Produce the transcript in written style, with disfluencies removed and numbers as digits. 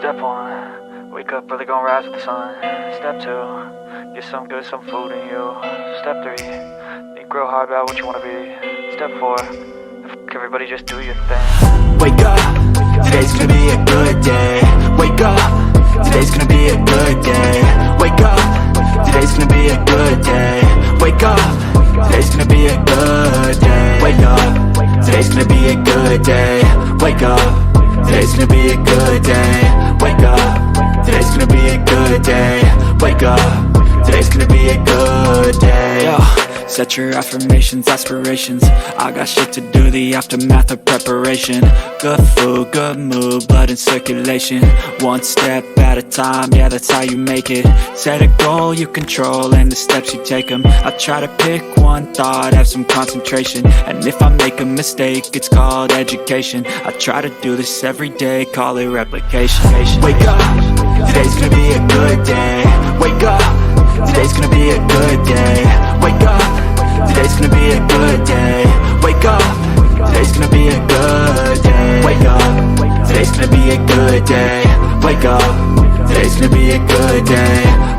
Step 1, wake up early, gonna rise with the sun. Step 2, get some good, some food in you. Step 3, think real hard about what you wanna be. Step 4, fuck everybody, just do your thing. Wake up, today's gonna be a good day. Wake up, today's gonna be a good day. Wake up, today's gonna be a good day. Wake up, today's gonna be a good day. Wake up, today's gonna be a good day. Wake up, today's gonna be a good day. Wake up, today's gonna be a good day. Wake up, today's gonna be a good day. Yo, set your affirmations, aspirations. I got shit to do, the aftermath of preparation. Good food, good mood, blood in circulation. One step at a time, yeah, that's how you make it. Set a goal you control and the steps you take them. I try to pick one thought, have some concentration. And if I make a mistake, it's called education. I try to do this every day, call it replication. Wake up, today's gonna be a good day. Wake up, today's gonna be a good day. Wake up, today's gonna be a good day. Wake up, today's gonna be a good day. Wake up, today's gonna be a good day. Wake up, today's gonna be a good day.